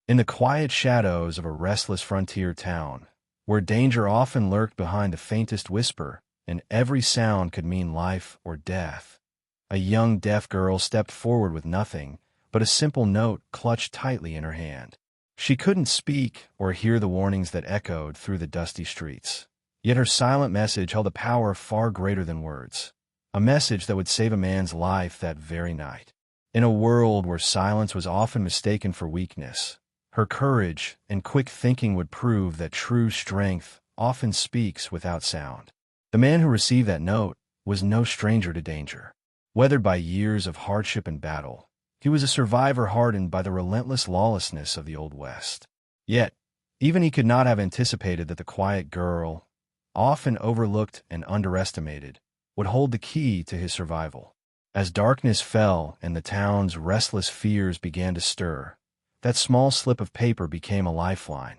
In the quiet shadows of a restless frontier town, where danger often lurked behind the faintest whisper, and every sound could mean life or death, a young deaf girl stepped forward with nothing but a simple note clutched tightly in her hand. She couldn't speak or hear the warnings that echoed through the dusty streets. Yet her silent message held a power far greater than words, a message that would save a man's life that very night. In a world where silence was often mistaken for weakness, her courage and quick thinking would prove that true strength often speaks without sound. The man who received that note was no stranger to danger. Weathered by years of hardship and battle, he was a survivor hardened by the relentless lawlessness of the Old West. Yet, even he could not have anticipated that the quiet girl, often overlooked and underestimated, would hold the key to his survival. As darkness fell and the town's restless fears began to stir, that small slip of paper became a lifeline,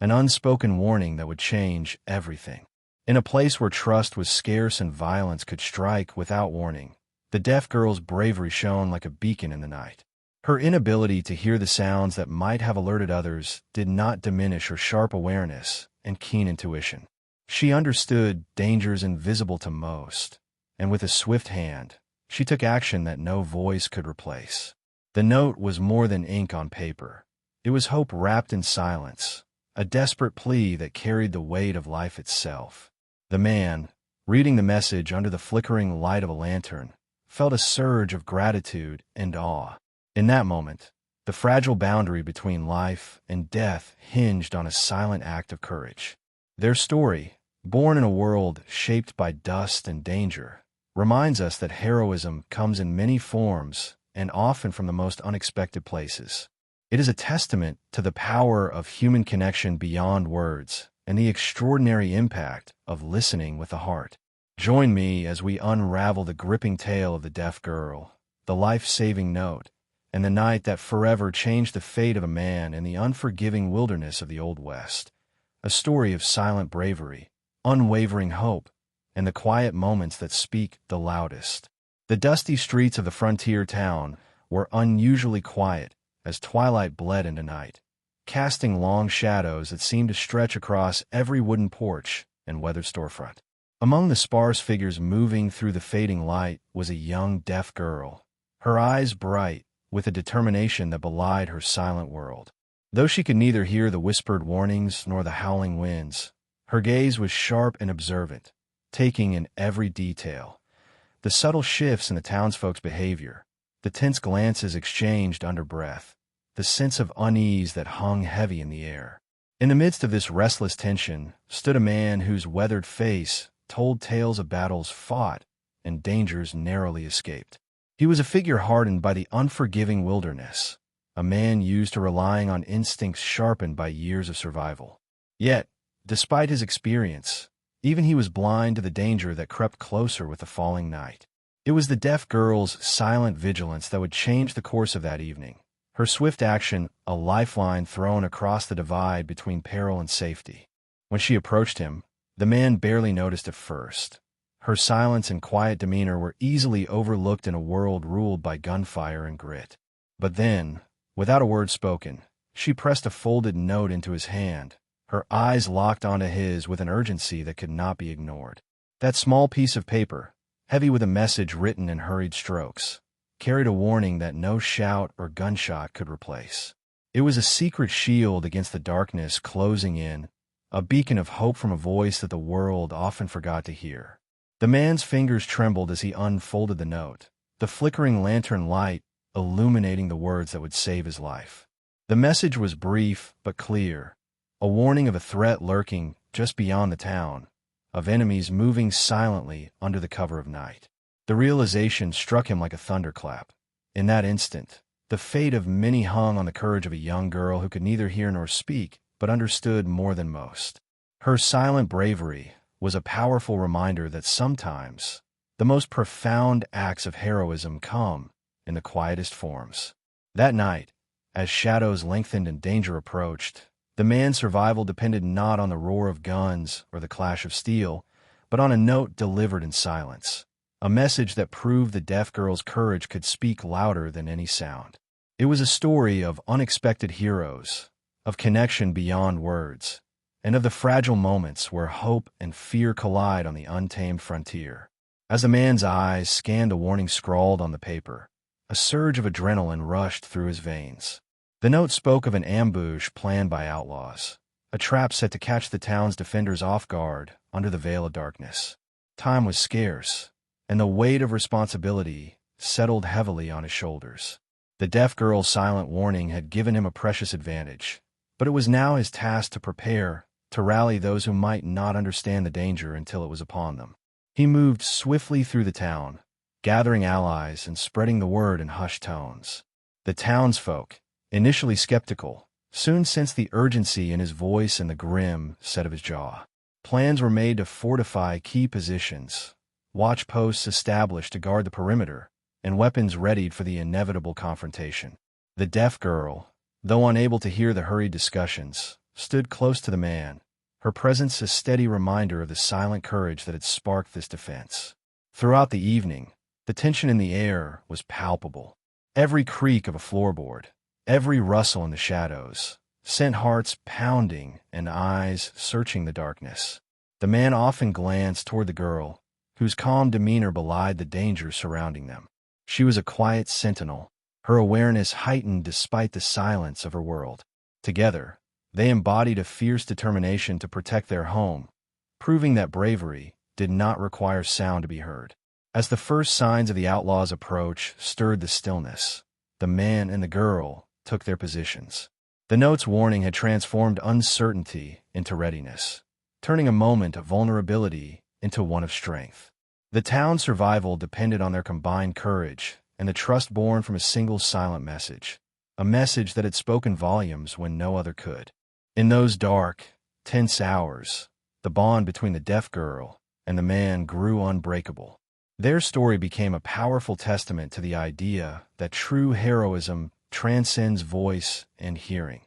an unspoken warning that would change everything. In a place where trust was scarce and violence could strike without warning, the deaf girl's bravery shone like a beacon in the night. Her inability to hear the sounds that might have alerted others did not diminish her sharp awareness and keen intuition. She understood dangers invisible to most, and with a swift hand, she took action that no voice could replace. The note was more than ink on paper. It was hope wrapped in silence, a desperate plea that carried the weight of life itself. The man, reading the message under the flickering light of a lantern, felt a surge of gratitude and awe. In that moment, the fragile boundary between life and death hinged on a silent act of courage. Their story, born in a world shaped by dust and danger, reminds us that heroism comes in many forms and often from the most unexpected places. It is a testament to the power of human connection beyond words and the extraordinary impact of listening with the heart. Join me as we unravel the gripping tale of the deaf girl, the life-saving note, and the night that forever changed the fate of a man in the unforgiving wilderness of the Old West. A story of silent bravery, unwavering hope, and the quiet moments that speak the loudest. The dusty streets of the frontier town were unusually quiet as twilight bled into night, casting long shadows that seemed to stretch across every wooden porch and weathered storefront. Among the sparse figures moving through the fading light was a young deaf girl, her eyes bright with a determination that belied her silent world. Though she could neither hear the whispered warnings nor the howling winds, her gaze was sharp and observant, taking in every detail. The subtle shifts in the townsfolk's behavior, the tense glances exchanged under breath, the sense of unease that hung heavy in the air. In the midst of this restless tension stood a man whose weathered face told tales of battles fought and dangers narrowly escaped. He was a figure hardened by the unforgiving wilderness, a man used to relying on instincts sharpened by years of survival. Yet, despite his experience, even he was blind to the danger that crept closer with the falling night. It was the deaf girl's silent vigilance that would change the course of that evening, her swift action a lifeline thrown across the divide between peril and safety. When she approached him, the man barely noticed at first. Her silence and quiet demeanor were easily overlooked in a world ruled by gunfire and grit. But then, without a word spoken, she pressed a folded note into his hand, her eyes locked onto his with an urgency that could not be ignored. That small piece of paper, heavy with a message written in hurried strokes, carried a warning that no shout or gunshot could replace. It was a secret shield against the darkness closing in, a beacon of hope from a voice that the world often forgot to hear. The man's fingers trembled as he unfolded the note, the flickering lantern light illuminating the words that would save his life. The message was brief but clear, a warning of a threat lurking just beyond the town, of enemies moving silently under the cover of night. The realization struck him like a thunderclap. In that instant, the fate of many hung on the courage of a young girl who could neither hear nor speak, but understood more than most. Her silent bravery was a powerful reminder that sometimes the most profound acts of heroism come in the quietest forms. That night, as shadows lengthened and danger approached, the man's survival depended not on the roar of guns or the clash of steel, but on a note delivered in silence, a message that proved the deaf girl's courage could speak louder than any sound. It was a story of unexpected heroes, of connection beyond words, and of the fragile moments where hope and fear collide on the untamed frontier. As the man's eyes scanned the warning scrawled on the paper, a surge of adrenaline rushed through his veins. The note spoke of an ambush planned by outlaws, a trap set to catch the town's defenders off guard under the veil of darkness. Time was scarce, and the weight of responsibility settled heavily on his shoulders. The deaf girl's silent warning had given him a precious advantage, but it was now his task to prepare, to rally those who might not understand the danger until it was upon them. He moved swiftly through the town, gathering allies and spreading the word in hushed tones. The townsfolk, initially skeptical, soon sensed the urgency in his voice and the grim set of his jaw. Plans were made to fortify key positions, watch posts established to guard the perimeter, and weapons readied for the inevitable confrontation. The deaf girl, though unable to hear the hurried discussions, stood close to the man, her presence a steady reminder of the silent courage that had sparked this defense. Throughout the evening, the tension in the air was palpable. Every creak of a floorboard, every rustle in the shadows, sent hearts pounding and eyes searching the darkness. The man often glanced toward the girl, whose calm demeanor belied the danger surrounding them. She was a quiet sentinel, her awareness heightened despite the silence of her world. Together, they embodied a fierce determination to protect their home, proving that bravery did not require sound to be heard. As the first signs of the outlaws' approach stirred the stillness, the man and the girl took their positions. The note's warning had transformed uncertainty into readiness, turning a moment of vulnerability into one of strength. The town's survival depended on their combined courage and the trust born from a single silent message, a message that had spoken volumes when no other could. In those dark, tense hours, the bond between the deaf girl and the man grew unbreakable. Their story became a powerful testament to the idea that true heroism transcends voice and hearing,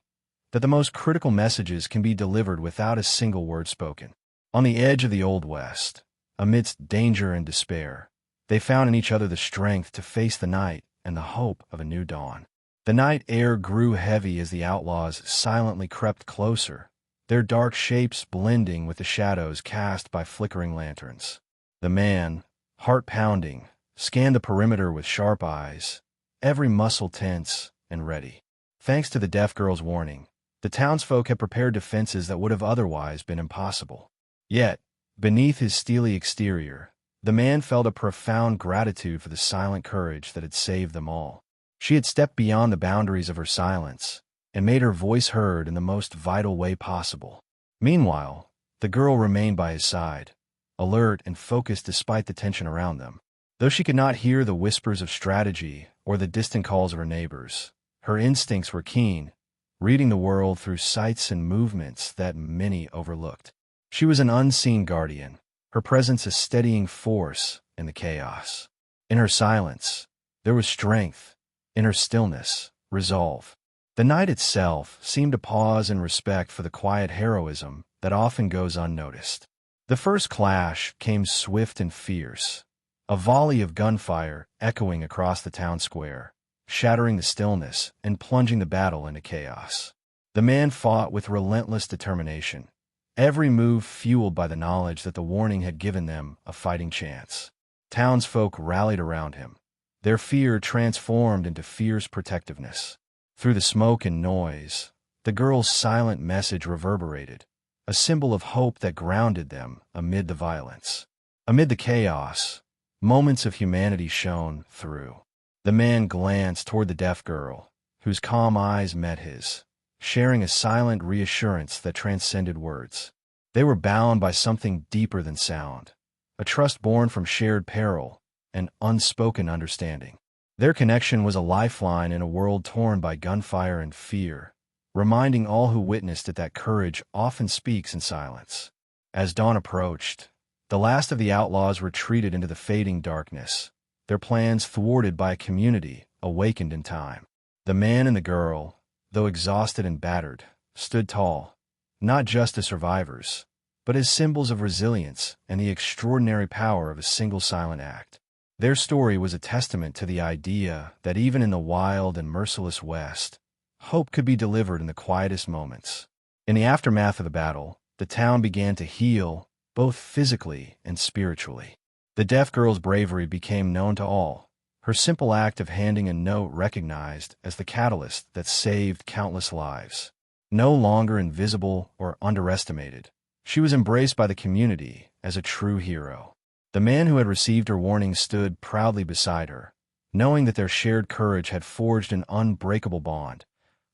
that the most critical messages can be delivered without a single word spoken. On the edge of the Old West, amidst danger and despair, they found in each other the strength to face the night and the hope of a new dawn. The night air grew heavy as the outlaws silently crept closer, their dark shapes blending with the shadows cast by flickering lanterns. The man, heart pounding, scanned the perimeter with sharp eyes, every muscle tense and ready. Thanks to the deaf girl's warning, the townsfolk had prepared defenses that would have otherwise been impossible. Yet, beneath his steely exterior, the man felt a profound gratitude for the silent courage that had saved them all. She had stepped beyond the boundaries of her silence and made her voice heard in the most vital way possible. Meanwhile, the girl remained by his side, alert and focused despite the tension around them. Though she could not hear the whispers of strategy or the distant calls of her neighbors, her instincts were keen, reading the world through sights and movements that many overlooked. She was an unseen guardian, her presence a steadying force in the chaos. In her silence, there was strength. In her stillness, resolve. The night itself seemed to pause in respect for the quiet heroism that often goes unnoticed. The first clash came swift and fierce, a volley of gunfire echoing across the town square, shattering the stillness and plunging the battle into chaos. The man fought with relentless determination, every move fueled by the knowledge that the warning had given them a fighting chance. Townsfolk rallied around him, their fear transformed into fierce protectiveness. Through the smoke and noise, the girl's silent message reverberated, a symbol of hope that grounded them amid the violence. Amid the chaos, moments of humanity shone through. The man glanced toward the deaf girl, whose calm eyes met his, sharing a silent reassurance that transcended words. They were bound by something deeper than sound, a trust born from shared peril and unspoken understanding. Their connection was a lifeline in a world torn by gunfire and fear, reminding all who witnessed it that courage often speaks in silence. As dawn approached, the last of the outlaws retreated into the fading darkness, their plans thwarted by a community awakened in time. The man and the girl, though exhausted and battered, stood tall, not just as survivors, but as symbols of resilience and the extraordinary power of a single silent act. Their story was a testament to the idea that even in the wild and merciless West, hope could be delivered in the quietest moments. In the aftermath of the battle, the town began to heal, both physically and spiritually. The deaf girl's bravery became known to all, her simple act of handing a note recognized as the catalyst that saved countless lives. No longer invisible or underestimated, she was embraced by the community as a true hero. The man who had received her warning stood proudly beside her, knowing that their shared courage had forged an unbreakable bond,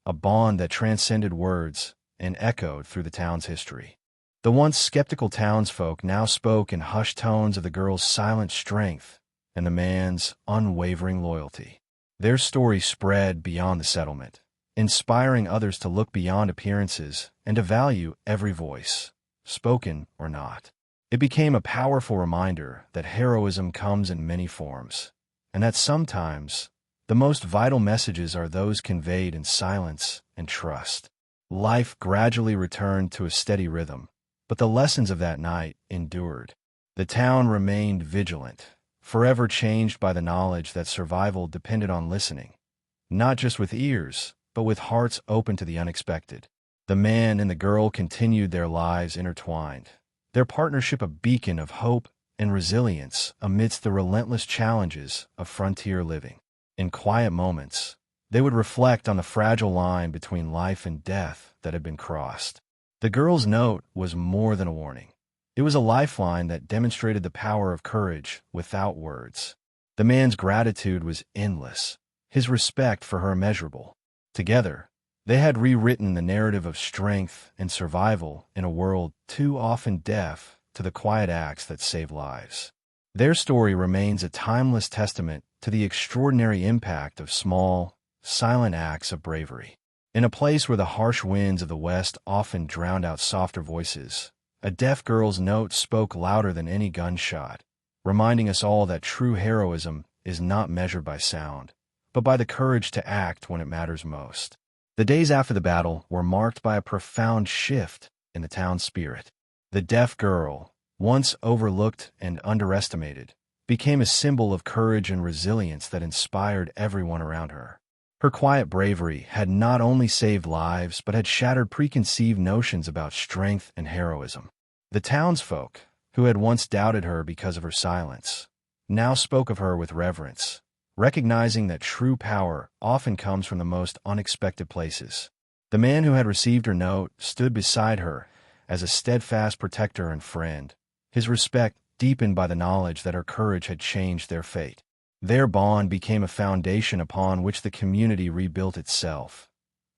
a bond that transcended words and echoed through the town's history. The once skeptical townsfolk now spoke in hushed tones of the girl's silent strength and the man's unwavering loyalty. Their story spread beyond the settlement, inspiring others to look beyond appearances and to value every voice, spoken or not. It became a powerful reminder that heroism comes in many forms, and that sometimes the most vital messages are those conveyed in silence and trust. Life gradually returned to a steady rhythm, but the lessons of that night endured. The town remained vigilant, forever changed by the knowledge that survival depended on listening, not just with ears, but with hearts open to the unexpected. The man and the girl continued their lives intertwined, their partnership a beacon of hope and resilience amidst the relentless challenges of frontier living. In quiet moments, they would reflect on the fragile line between life and death that had been crossed. The girl's note was more than a warning. It was a lifeline that demonstrated the power of courage without words. The man's gratitude was endless, his respect for her immeasurable. Together, they had rewritten the narrative of strength and survival in a world too often deaf to the quiet acts that save lives. Their story remains a timeless testament to the extraordinary impact of small, silent acts of bravery. In a place where the harsh winds of the West often drowned out softer voices, a deaf girl's note spoke louder than any gunshot, reminding us all that true heroism is not measured by sound, but by the courage to act when it matters most. The days after the battle were marked by a profound shift in the town's spirit. The deaf girl, once overlooked and underestimated, became a symbol of courage and resilience that inspired everyone around her. Her quiet bravery had not only saved lives but had shattered preconceived notions about strength and heroism. The townsfolk, who had once doubted her because of her silence, now spoke of her with reverence, recognizing that true power often comes from the most unexpected places. The man who had received her note stood beside her as a steadfast protector and friend, his respect deepened by the knowledge that her courage had changed their fate. Their bond became a foundation upon which the community rebuilt itself,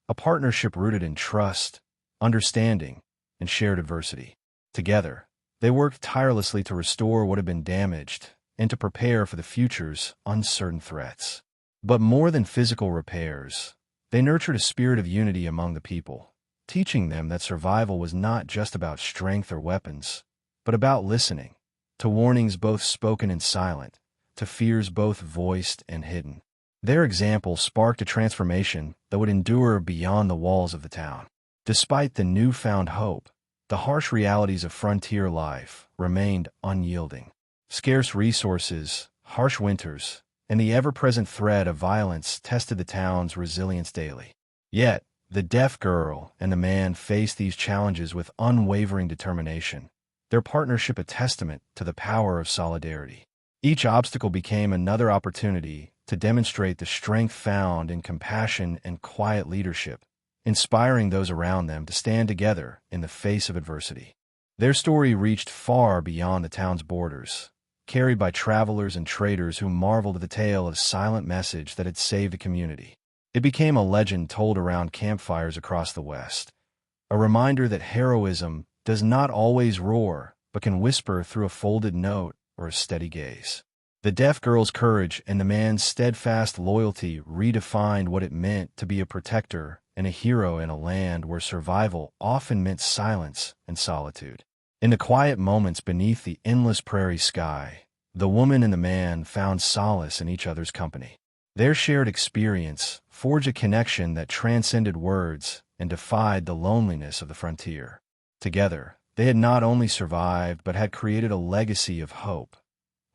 a partnership rooted in trust, understanding, and shared adversity. Together, they worked tirelessly to restore what had been damaged and to prepare for the future's uncertain threats. But more than physical repairs, they nurtured a spirit of unity among the people, teaching them that survival was not just about strength or weapons, but about listening, to warnings both spoken and silent, to fears both voiced and hidden. Their example sparked a transformation that would endure beyond the walls of the town. Despite the newfound hope, the harsh realities of frontier life remained unyielding. Scarce resources, harsh winters, and the ever-present threat of violence tested the town's resilience daily. Yet, the deaf girl and the man faced these challenges with unwavering determination, their partnership a testament to the power of solidarity. Each obstacle became another opportunity to demonstrate the strength found in compassion and quiet leadership, inspiring those around them to stand together in the face of adversity. Their story reached far beyond the town's borders, carried by travelers and traders who marveled at the tale of silent message that had saved a community. It became a legend told around campfires across the West, a reminder that heroism does not always roar, but can whisper through a folded note or a steady gaze. The deaf girl's courage and the man's steadfast loyalty redefined what it meant to be a protector and a hero in a land where survival often meant silence and solitude. In the quiet moments beneath the endless prairie sky, the woman and the man found solace in each other's company. Their shared experience forged a connection that transcended words and defied the loneliness of the frontier. Together, they had not only survived but had created a legacy of hope,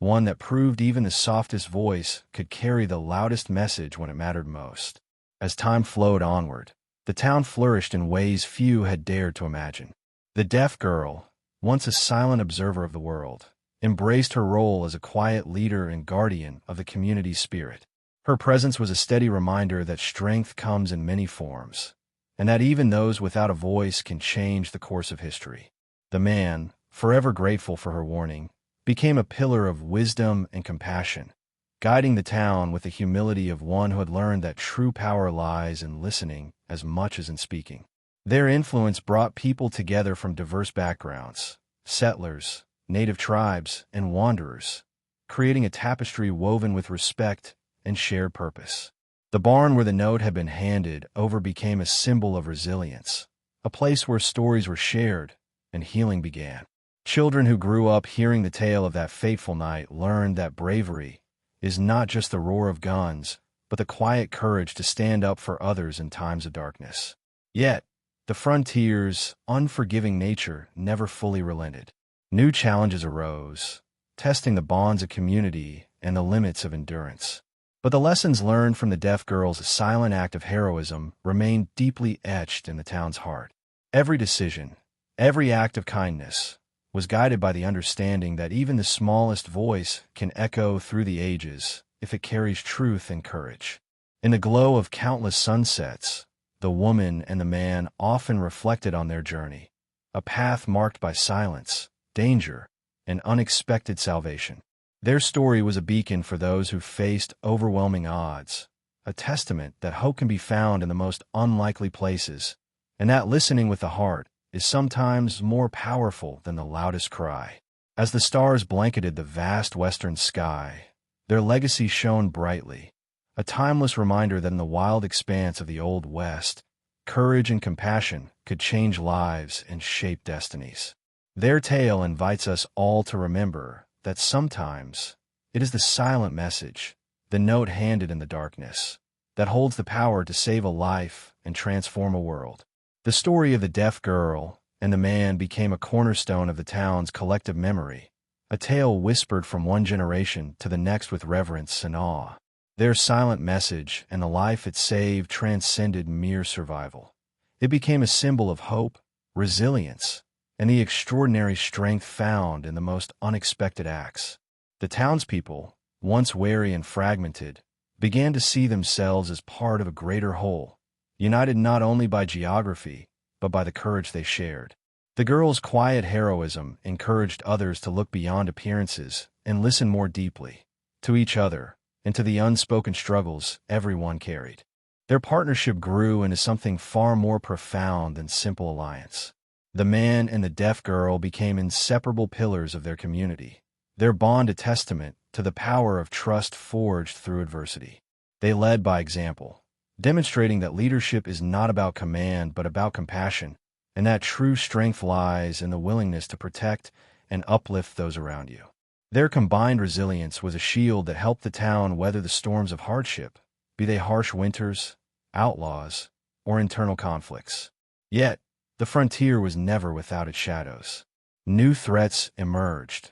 one that proved even the softest voice could carry the loudest message when it mattered most. As time flowed onward, the town flourished in ways few had dared to imagine. The deaf girl, once a silent observer of the world, embraced her role as a quiet leader and guardian of the community's spirit. Her presence was a steady reminder that strength comes in many forms, and that even those without a voice can change the course of history. The man, forever grateful for her warning, became a pillar of wisdom and compassion, guiding the town with the humility of one who had learned that true power lies in listening as much as in speaking. Their influence brought people together from diverse backgrounds, settlers, native tribes, and wanderers, creating a tapestry woven with respect and shared purpose. The barn where the note had been handed over became a symbol of resilience, a place where stories were shared and healing began. Children who grew up hearing the tale of that fateful night learned that bravery is not just the roar of guns, but the quiet courage to stand up for others in times of darkness. Yet, the frontier's unforgiving nature never fully relented. New challenges arose, testing the bonds of community and the limits of endurance. But the lessons learned from the deaf girl's silent act of heroism remained deeply etched in the town's heart. Every decision, every act of kindness, was guided by the understanding that even the smallest voice can echo through the ages if it carries truth and courage. In the glow of countless sunsets, the woman and the man often reflected on their journey, a path marked by silence, danger, and unexpected salvation. Their story was a beacon for those who faced overwhelming odds, a testament that hope can be found in the most unlikely places, and that listening with the heart is sometimes more powerful than the loudest cry. As the stars blanketed the vast western sky, their legacy shone brightly, a timeless reminder that in the wild expanse of the Old West, courage and compassion could change lives and shape destinies. Their tale invites us all to remember that sometimes it is the silent message, the note handed in the darkness, that holds the power to save a life and transform a world. The story of the deaf girl and the man became a cornerstone of the town's collective memory, a tale whispered from one generation to the next with reverence and awe. Their silent message and the life it saved transcended mere survival. It became a symbol of hope, resilience, and the extraordinary strength found in the most unexpected acts. The townspeople, once wary and fragmented, began to see themselves as part of a greater whole, united not only by geography, but by the courage they shared. The girl's quiet heroism encouraged others to look beyond appearances and listen more deeply, to each other, and to the unspoken struggles everyone carried. Their partnership grew into something far more profound than simple alliance. The man and the deaf girl became inseparable pillars of their community, their bond a testament to the power of trust forged through adversity. They led by example, demonstrating that leadership is not about command but about compassion, and that true strength lies in the willingness to protect and uplift those around you. Their combined resilience was a shield that helped the town weather the storms of hardship, be they harsh winters, outlaws, or internal conflicts. Yet, the frontier was never without its shadows. New threats emerged,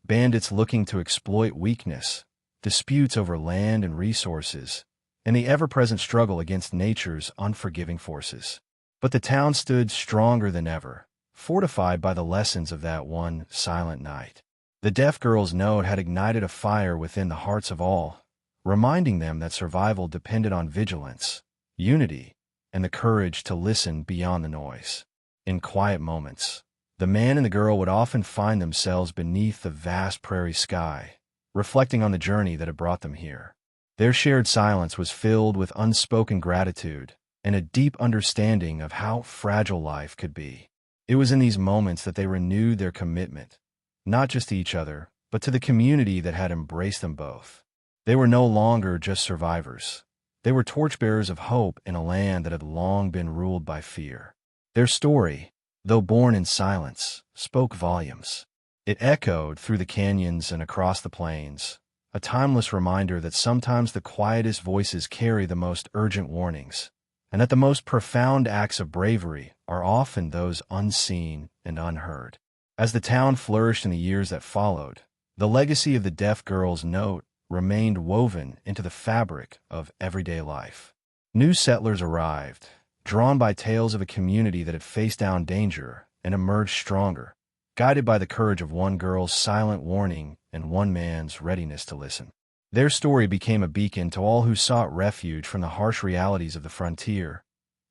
bandits looking to exploit weakness, disputes over land and resources, and the ever-present struggle against nature's unforgiving forces. But the town stood stronger than ever, fortified by the lessons of that one silent night. The deaf girl's note had ignited a fire within the hearts of all, reminding them that survival depended on vigilance, unity, and the courage to listen beyond the noise. In quiet moments, the man and the girl would often find themselves beneath the vast prairie sky, reflecting on the journey that had brought them here. Their shared silence was filled with unspoken gratitude and a deep understanding of how fragile life could be. It was in these moments that they renewed their commitment, not just to each other, but to the community that had embraced them both. They were no longer just survivors. They were torchbearers of hope in a land that had long been ruled by fear. Their story, though born in silence, spoke volumes. It echoed through the canyons and across the plains, a timeless reminder that sometimes the quietest voices carry the most urgent warnings, and that the most profound acts of bravery are often those unseen and unheard. As the town flourished in the years that followed, The legacy of the deaf girl's note remained woven into the fabric of everyday life. New settlers arrived, drawn by tales of a community that had faced down danger and emerged stronger, guided by the courage of one girl's silent warning and one man's readiness to listen. Their story became a beacon to all who sought refuge from the harsh realities of the frontier,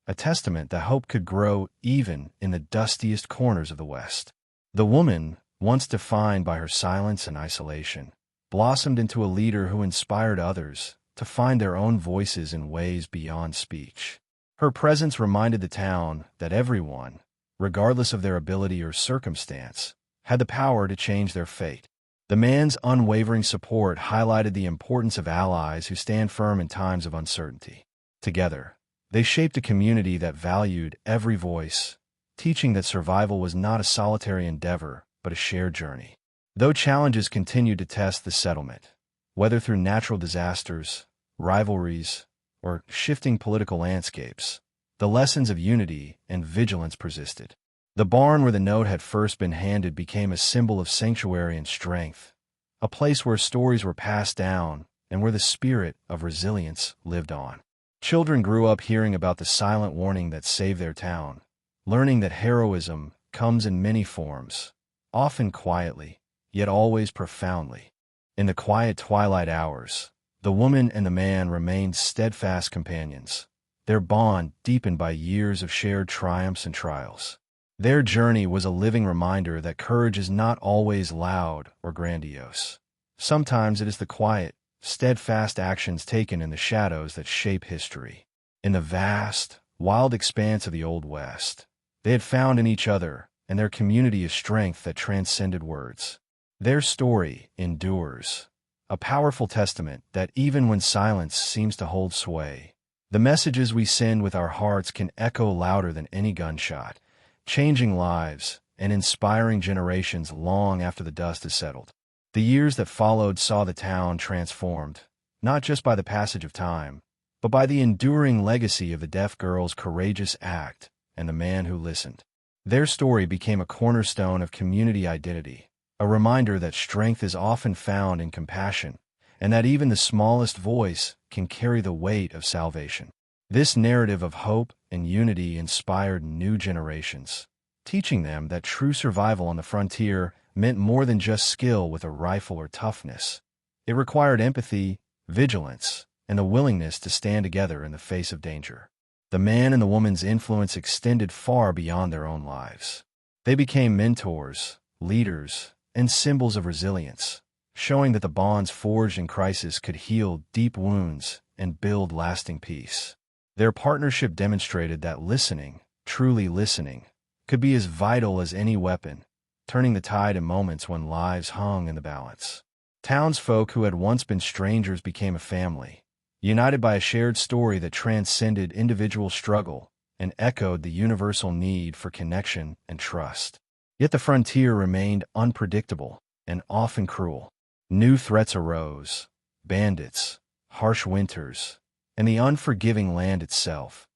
a testament that hope could grow even in the dustiest corners of the West. The woman, once defined by her silence and isolation, blossomed into a leader who inspired others to find their own voices in ways beyond speech. Her presence reminded the town that everyone, regardless of their ability or circumstance, had the power to change their fate. The man's unwavering support highlighted the importance of allies who stand firm in times of uncertainty. Together, they shaped a community that valued every voice, teaching that survival was not a solitary endeavor, but a shared journey. Though challenges continued to test the settlement, whether through natural disasters, rivalries, or shifting political landscapes, the lessons of unity and vigilance persisted. The barn where the note had first been handed became a symbol of sanctuary and strength, a place where stories were passed down and where the spirit of resilience lived on. Children grew up hearing about the silent warning that saved their town, learning that heroism comes in many forms, often quietly, yet always profoundly. In the quiet twilight hours, the woman and the man remained steadfast companions, their bond deepened by years of shared triumphs and trials. Their journey was a living reminder that courage is not always loud or grandiose. Sometimes it is the quiet, steadfast actions taken in the shadows that shape history. In the vast, wild expanse of the Old West, they had found in each other and their community a strength that transcended words. Their story endures, a powerful testament that even when silence seems to hold sway, the messages we send with our hearts can echo louder than any gunshot, changing lives and inspiring generations long after the dust has settled. The years that followed saw the town transformed, not just by the passage of time, but by the enduring legacy of the deaf girl's courageous act and the man who listened. Their story became a cornerstone of community identity, a reminder that strength is often found in compassion, and that even the smallest voice can carry the weight of salvation. This narrative of hope and unity inspired new generations, teaching them that true survival on the frontier meant more than just skill with a rifle or toughness. It required empathy, vigilance, and the willingness to stand together in the face of danger. The man and the woman's influence extended far beyond their own lives. They became mentors, leaders, and symbols of resilience, showing that the bonds forged in crisis could heal deep wounds and build lasting peace. Their partnership demonstrated that listening, truly listening, could be as vital as any weapon, turning the tide in moments when lives hung in the balance. Townsfolk who had once been strangers became a family, united by a shared story that transcended individual struggle and echoed the universal need for connection and trust. Yet the frontier remained unpredictable and often cruel. New threats arose: bandits, harsh winters, and the unforgiving land itself.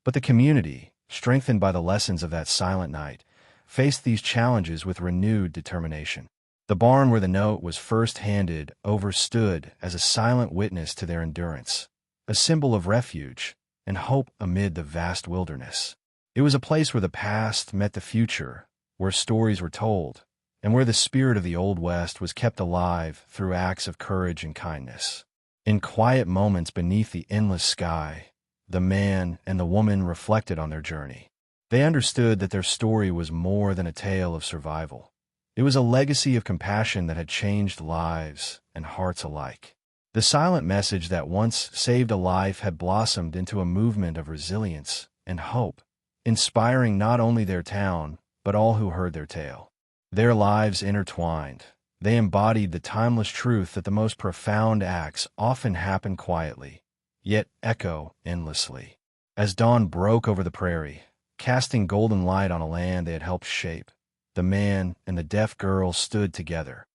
But the community, strengthened by the lessons of that silent night, faced these challenges with renewed determination. The barn where the note was first handed stood as a silent witness to their endurance, a symbol of refuge and hope amid the vast wilderness. It was a place where the past met the future, where stories were told, and where the spirit of the Old West was kept alive through acts of courage and kindness. In quiet moments beneath the endless sky, the man and the woman reflected on their journey. They understood that their story was more than a tale of survival. It was a legacy of compassion that had changed lives and hearts alike. The silent message that once saved a life had blossomed into a movement of resilience and hope, inspiring not only their town, but all who heard their tale. Their lives intertwined. They embodied the timeless truth that the most profound acts often happen quietly, yet echo endlessly. As dawn broke over the prairie, casting golden light on a land they had helped shape, the man and the deaf girl stood together,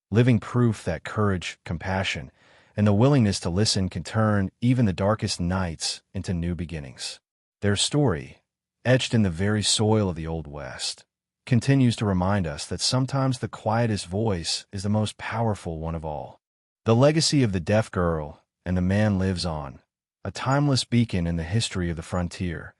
living proof that courage, compassion, and the willingness to listen can turn even the darkest nights into new beginnings. Their story, etched in the very soil of the Old West, continues to remind us that sometimes the quietest voice is the most powerful one of all. The legacy of the deaf girl and the man lives on, a timeless beacon in the history of the frontier,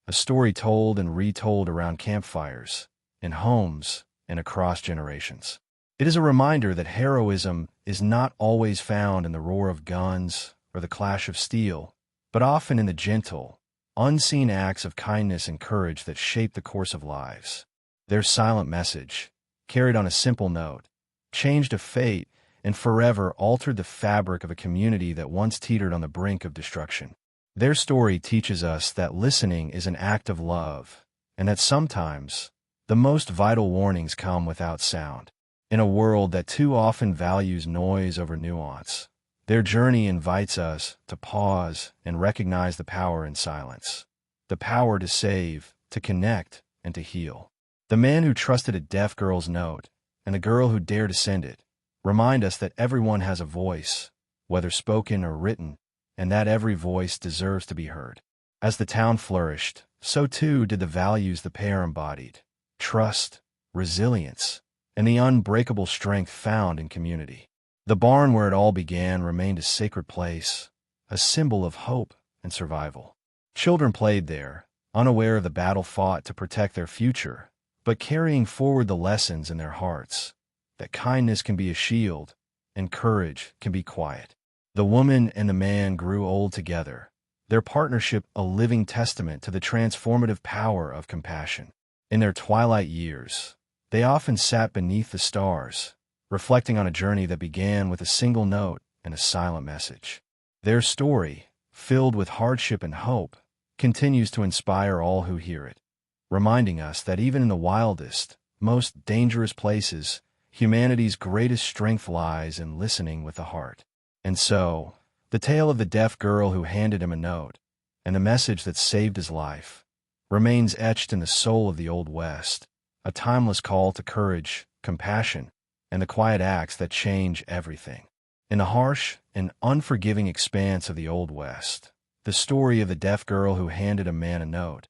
a story told and retold around campfires, in homes, and across generations. It is a reminder that heroism is not always found in the roar of guns or the clash of steel, but often in the gentle, unseen acts of kindness and courage that shape the course of lives. Their silent message, carried on a simple note, changed a fate and forever altered the fabric of a community that once teetered on the brink of destruction. Their story teaches us that listening is an act of love, and that sometimes the most vital warnings come without sound. In a world that too often values noise over nuance, their journey invites us to pause and recognize the power in silence, the power to save, to connect, and to heal. The man who trusted a deaf girl's note and the girl who dared to send it remind us that everyone has a voice, whether spoken or written, and that every voice deserves to be heard. As the town flourished, so too did the values the pair embodied: trust, resilience, and the unbreakable strength found in community. The barn where it all began remained a sacred place, a symbol of hope and survival. Children played there, unaware of the battle fought to protect their future, but carrying forward the lessons in their hearts, that kindness can be a shield and courage can be quiet. The woman and the man grew old together, their partnership a living testament to the transformative power of compassion. In their twilight years, they often sat beneath the stars, reflecting on a journey that began with a single note and a silent message. Their story, filled with hardship and hope, continues to inspire all who hear it, reminding us that even in the wildest, most dangerous places, humanity's greatest strength lies in listening with the heart. And so, the tale of the deaf girl who handed him a note, and the message that saved his life, remains etched in the soul of the Old West, a timeless call to courage, compassion, and the quiet acts that change everything. In the harsh and unforgiving expanse of the Old West, the story of the deaf girl who handed a man a note,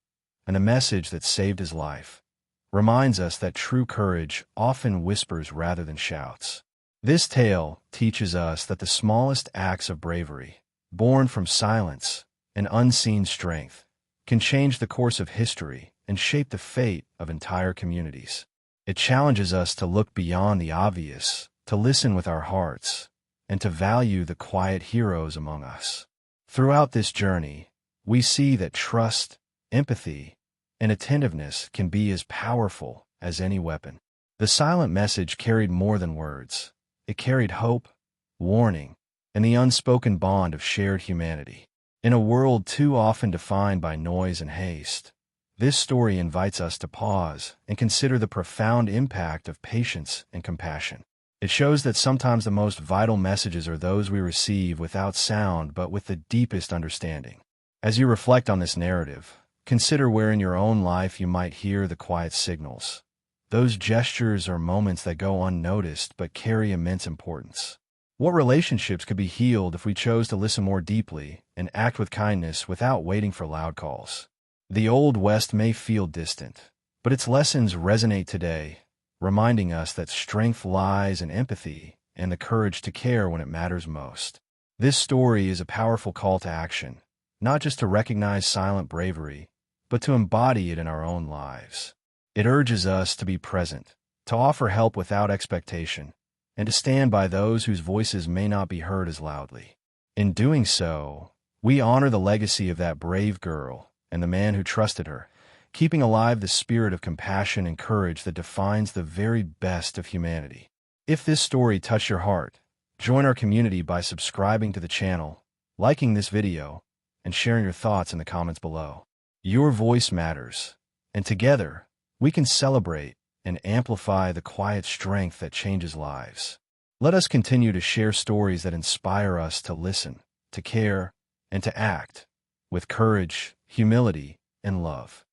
and a message that saved his life, reminds us that true courage often whispers rather than shouts. This tale teaches us that the smallest acts of bravery, born from silence and unseen strength, can change the course of history and shape the fate of entire communities. It challenges us to look beyond the obvious, to listen with our hearts, and to value the quiet heroes among us. Throughout this journey, we see that trust, empathy, and attentiveness can be as powerful as any weapon. The silent message carried more than words. It carried hope, warning, and the unspoken bond of shared humanity. In a world too often defined by noise and haste, this story invites us to pause and consider the profound impact of patience and compassion. It shows that sometimes the most vital messages are those we receive without sound but with the deepest understanding. As you reflect on this narrative, consider where in your own life you might hear the quiet signals, those gestures or moments that go unnoticed but carry immense importance. What relationships could be healed if we chose to listen more deeply and act with kindness without waiting for loud calls? The Old West may feel distant, but its lessons resonate today, reminding us that strength lies in empathy and the courage to care when it matters most. This story is a powerful call to action, not just to recognize silent bravery, but to embody it in our own lives. It urges us to be present, to offer help without expectation, and to stand by those whose voices may not be heard as loudly. In doing so, we honor the legacy of that brave girl and the man who trusted her, keeping alive the spirit of compassion and courage that defines the very best of humanity. If this story touched your heart, join our community by subscribing to the channel, liking this video, and sharing your thoughts in the comments below. Your voice matters, and together, we can celebrate and amplify the quiet strength that changes lives. Let us continue to share stories that inspire us to listen, to care, and to act with courage, humility, and love.